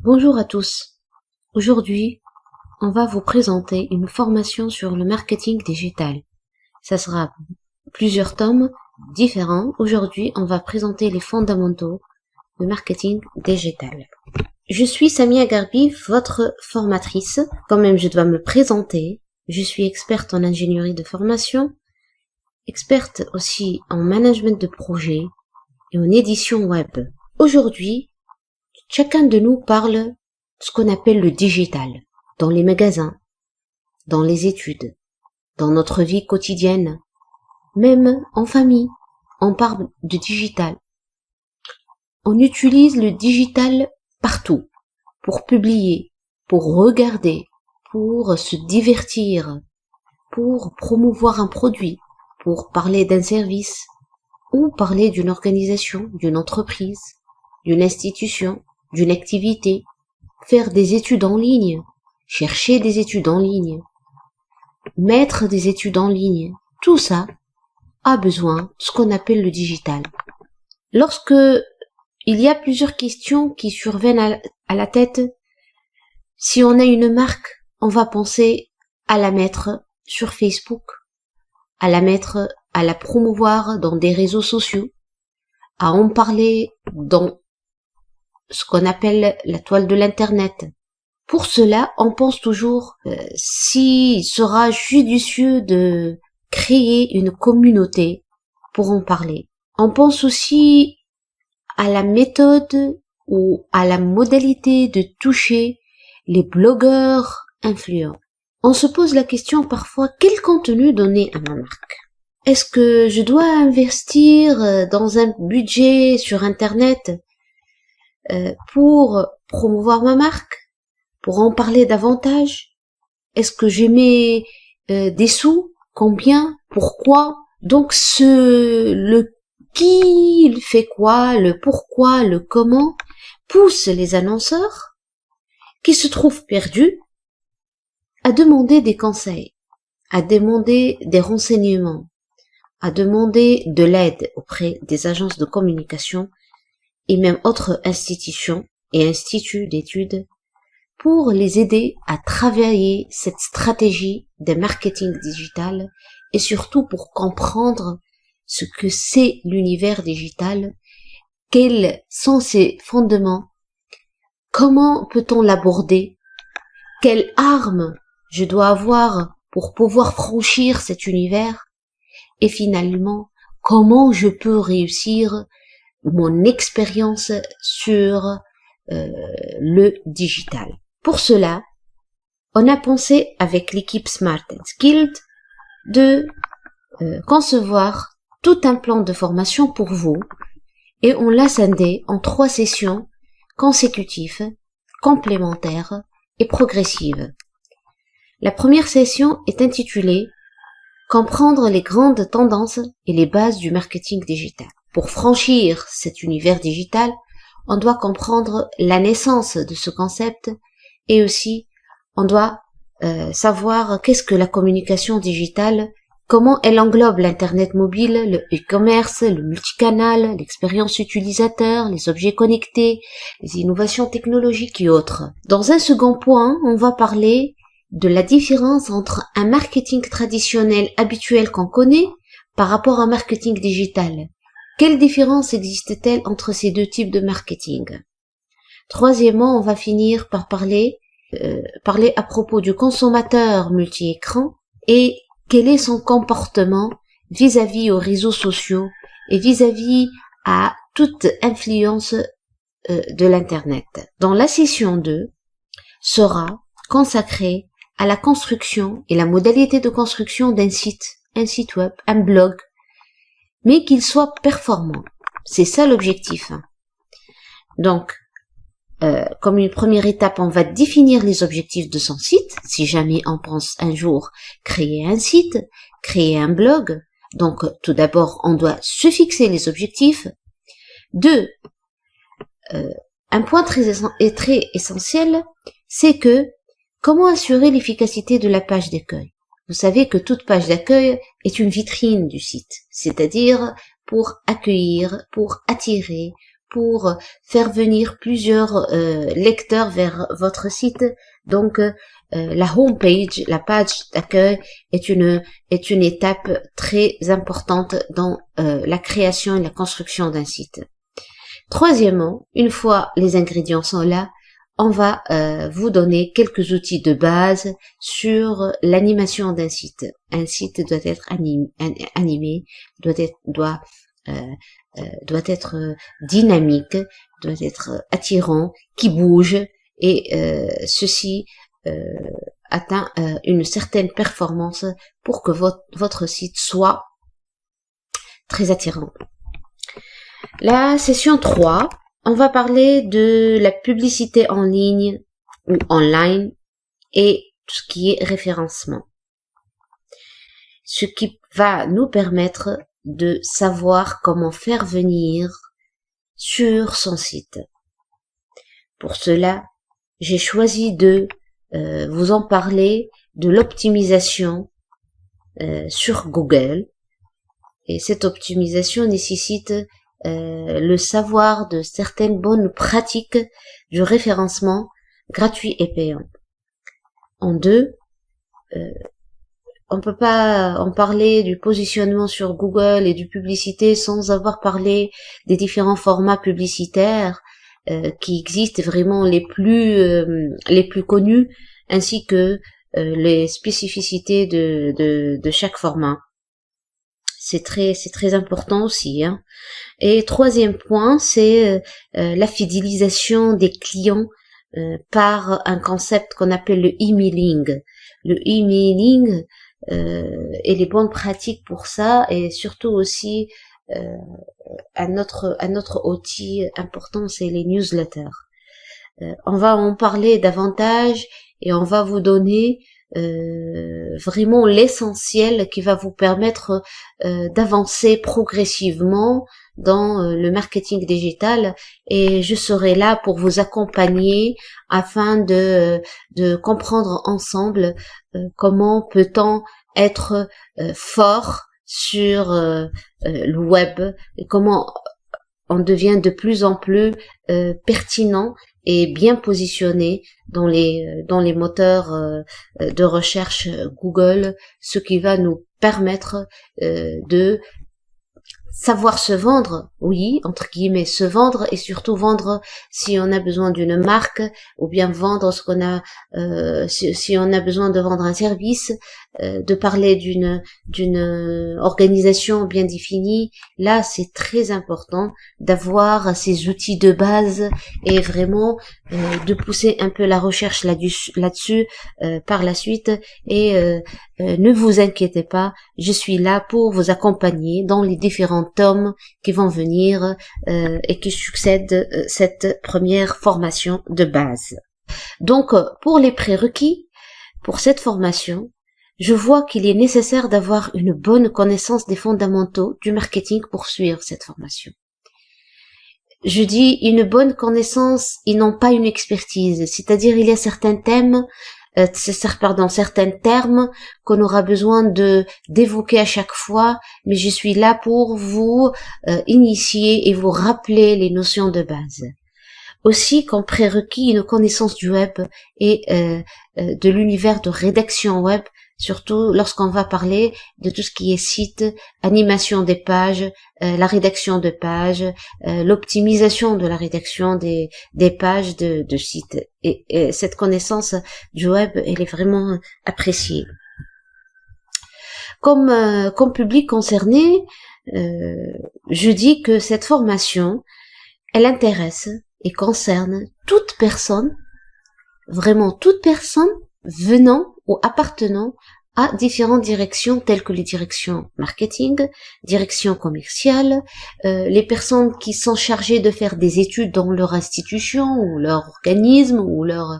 Bonjour à tous. Aujourd'hui, on va vous présenter une formation sur le marketing digital. Ça sera plusieurs tomes différents. Aujourd'hui, on va présenter les fondamentaux du marketing digital. Je suis Samia Garbi, votre formatrice. Quand même, je dois me présenter. Je suis experte en ingénierie de formation, experte aussi en management de projet et en édition web. Aujourd'hui, chacun de nous parle de ce qu'on appelle le digital, dans les magasins, dans les études, dans notre vie quotidienne, même en famille, on parle de digital. On utilise le digital partout, pour publier, pour regarder, pour se divertir, pour promouvoir un produit, pour parler d'un service, ou parler d'une organisation, d'une entreprise, d'une institution, d'une activité, faire des études en ligne, chercher des études en ligne, mettre des études en ligne, tout ça a besoin de ce qu'on appelle le digital. Lorsque il y a plusieurs questions qui surviennent à la tête, si on a une marque, on va penser à la mettre sur Facebook, à la promouvoir dans des réseaux sociaux, à en parler dans ce qu'on appelle la toile de l'internet. Pour cela, on pense toujours s'il sera judicieux de créer une communauté pour en parler. On pense aussi à la méthode ou à la modalité de toucher les blogueurs influents. On se pose la question parfois, quel contenu donner à ma marque? Est-ce que je dois investir dans un budget sur Internet pour promouvoir ma marque, pour en parler davantage? Est-ce que je mets des sous? Combien? Pourquoi? Donc le qui, il fait quoi, le pourquoi, le comment pousse les annonceurs qui se trouvent perdus à demander des conseils, à demander des renseignements, à demander de l'aide auprès des agences de communication et même autres institutions et instituts d'études pour les aider à travailler cette stratégie de marketing digital et surtout pour comprendre ce que c'est l'univers digital, quels sont ses fondements, comment peut-on l'aborder, quelles armes je dois avoir pour pouvoir franchir cet univers et finalement comment je peux réussir mon expérience sur le digital. Pour cela, on a pensé avec l'équipe Smart & Skilled de concevoir tout un plan de formation pour vous et on l'a scindé en 3 sessions consécutives, complémentaires et progressives. La première session est intitulée « Comprendre les grandes tendances et les bases du marketing digital ». Pour franchir cet univers digital, on doit comprendre la naissance de ce concept et aussi on doit savoir qu'est-ce que la communication digitale, comment elle englobe l'internet mobile, le e-commerce, le multicanal, l'expérience utilisateur, les objets connectés, les innovations technologiques et autres. Dans un second point, on va parler de la différence entre un marketing traditionnel habituel qu'on connaît par rapport à un marketing digital. Quelle différence existe-t-elle entre ces deux types de marketing? Troisièmement, on va finir par parler à propos du consommateur multi-écran et quel est son comportement vis-à-vis aux réseaux sociaux et vis-à-vis à toute influence de l'Internet. Dans la session 2 sera consacrée à la construction et la modalité de construction d'un site web, un blog, mais qu'il soit performant. C'est ça l'objectif. Donc, comme une première étape, on va définir les objectifs de son site. Si jamais on pense un jour créer un site, créer un blog, donc tout d'abord, on doit se fixer les objectifs. 2, un point très essentiel, c'est que comment assurer l'efficacité de la page d'accueil? Vous savez que toute page d'accueil est une vitrine du site, c'est-à-dire pour accueillir, pour attirer, pour faire venir plusieurs lecteurs vers votre site. Donc la home page, la page d'accueil est une étape très importante dans la création et la construction d'un site. Troisièmement, une fois les ingrédients sont là, on va vous donner quelques outils de base sur l'animation d'un site. Un site doit être animé, doit être dynamique, doit être attirant, qui bouge, et ceci atteint une certaine performance pour que votre site soit très attirant. La session 3, on va parler de la publicité en ligne ou online et tout ce qui est référencement. Ce qui va nous permettre de savoir comment faire venir sur son site. Pour cela, j'ai choisi de vous en parler de l'optimisation sur Google. Et cette optimisation nécessite le savoir de certaines bonnes pratiques du référencement gratuit et payant. En deux, on peut pas en parler du positionnement sur Google et du publicité sans avoir parlé des différents formats publicitaires qui existent, vraiment les plus connus, ainsi que les spécificités de chaque format. C'est très important aussi, hein. Et troisième point, c'est la fidélisation des clients par un concept qu'on appelle le emailing. Le emailing et les bonnes pratiques pour ça, et surtout aussi un autre outil important, c'est les newsletters. On va en parler davantage et on va vous donner vraiment l'essentiel qui va vous permettre d'avancer progressivement dans le marketing digital, et je serai là pour vous accompagner afin de comprendre ensemble comment peut-on être fort sur le web et comment on devient de plus en plus pertinent et bien positionné dans les moteurs de recherche Google, ce qui va nous permettre de savoir se vendre, oui, entre guillemets, se vendre, et surtout vendre si on a besoin d'une marque, ou bien vendre ce qu'on a, si on a besoin de vendre un service, de parler d'une organisation bien définie. Là, c'est très important d'avoir ces outils de base et vraiment de pousser un peu la recherche là-dessus par la suite. Et ne vous inquiétez pas, je suis là pour vous accompagner dans les différents tomes qui vont venir et qui succèdent cette première formation de base. Donc, pour les prérequis, pour cette formation, je vois qu'il est nécessaire d'avoir une bonne connaissance des fondamentaux du marketing pour suivre cette formation. Je dis une bonne connaissance et non pas une expertise, c'est-à-dire il y a certains certains termes qu'on aura besoin d'évoquer à chaque fois, mais je suis là pour vous initier et vous rappeler les notions de base. Aussi, comme prérequis, une connaissance du web et de l'univers de rédaction web, surtout lorsqu'on va parler de tout ce qui est site, animation des pages, la rédaction de pages, l'optimisation de la rédaction des pages de site. Et cette connaissance du web, elle est vraiment appréciée. Comme public concerné, je dis que cette formation, elle intéresse et concerne toute personne, vraiment toute personne venant ou appartenant à différentes directions telles que les directions marketing, direction commerciale, les personnes qui sont chargées de faire des études dans leur institution ou leur organisme ou leur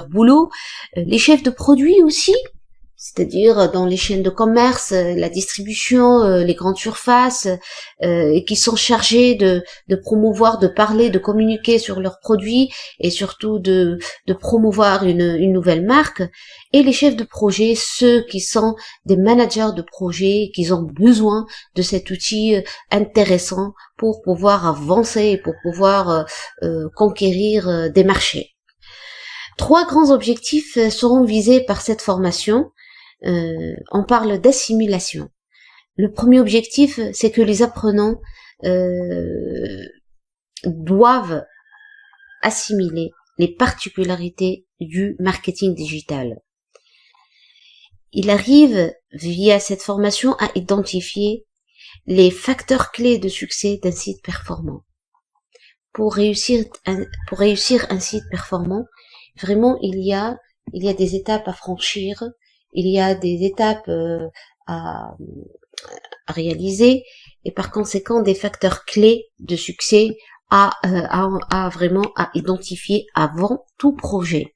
boulot, les chefs de produits aussi, c'est-à-dire dans les chaînes de commerce, la distribution, les grandes surfaces, et qui sont chargés de promouvoir, de parler, de communiquer sur leurs produits et surtout de promouvoir une nouvelle marque, et les chefs de projet, ceux qui sont des managers de projet, qui ont besoin de cet outil intéressant pour pouvoir avancer, pour pouvoir conquérir des marchés. 3 grands objectifs seront visés par cette formation. On parle d'assimilation. Le premier objectif, c'est que les apprenants doivent assimiler les particularités du marketing digital. Il arrive, via cette formation, à identifier les facteurs clés de succès d'un site performant. Pour réussir un site performant, vraiment, il y a des étapes à franchir, il y a des étapes à réaliser, et par conséquent des facteurs clés de succès à vraiment à identifier avant tout projet.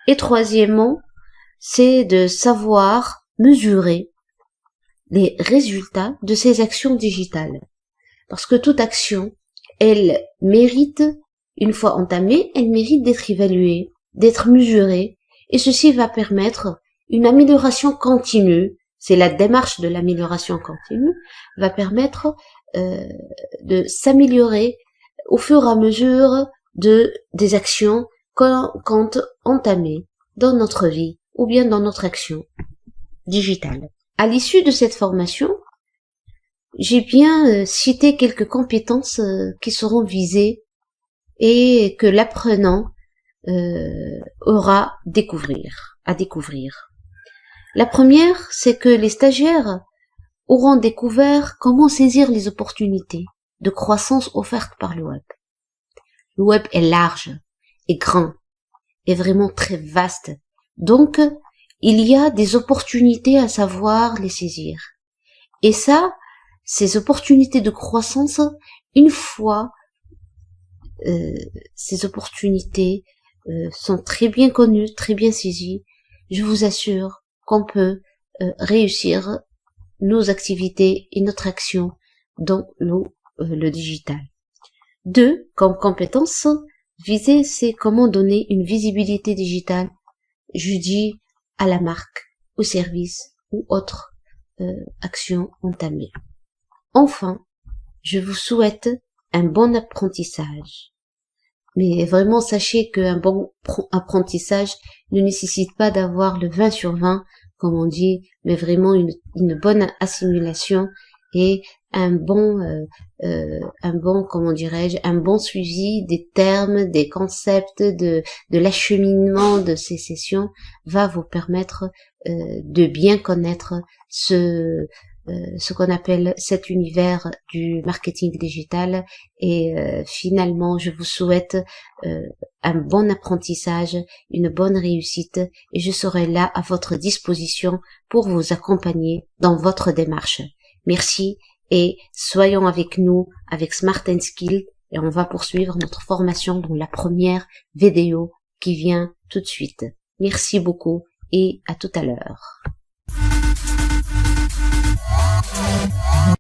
Et troisièmement, c'est de savoir mesurer les résultats de ces actions digitales. Parce que toute action, elle mérite, une fois entamée, elle mérite d'être évaluée, d'être mesurée, et ceci va permettre une amélioration continue. C'est la démarche de l'amélioration continue, va permettre de s'améliorer au fur et à mesure des actions quand entamées dans notre vie ou bien dans notre action digitale. À l'issue de cette formation, j'ai bien cité quelques compétences qui seront visées et que l'apprenant aura à découvrir. La première, c'est que les stagiaires auront découvert comment saisir les opportunités de croissance offertes par le web. Le web est large, est grand, est vraiment très vaste. Donc, il y a des opportunités à savoir les saisir. Et ça, ces opportunités de croissance, une fois ces opportunités sont très bien connues, très bien saisies, je vous assure qu'on peut réussir nos activités et notre action dans le digital. 2, comme compétence visée, c'est comment donner une visibilité digitale, je dis, à la marque, au service ou autre action entamée. Enfin, je vous souhaite un bon apprentissage. Mais vraiment, sachez qu'un bon apprentissage ne nécessite pas d'avoir le 20 sur 20, comme on dit, mais vraiment une bonne assimilation et un bon, comment dirais-je, un bon suivi des termes, des concepts, de l'acheminement de ces sessions va vous permettre de bien connaître ce qu'on appelle cet univers du marketing digital et finalement je vous souhaite un bon apprentissage, une bonne réussite et je serai là à votre disposition pour vous accompagner dans votre démarche. Merci et soyons avec nous avec Smart & Skill et on va poursuivre notre formation dans la première vidéo qui vient tout de suite. Merci beaucoup et à tout à l'heure.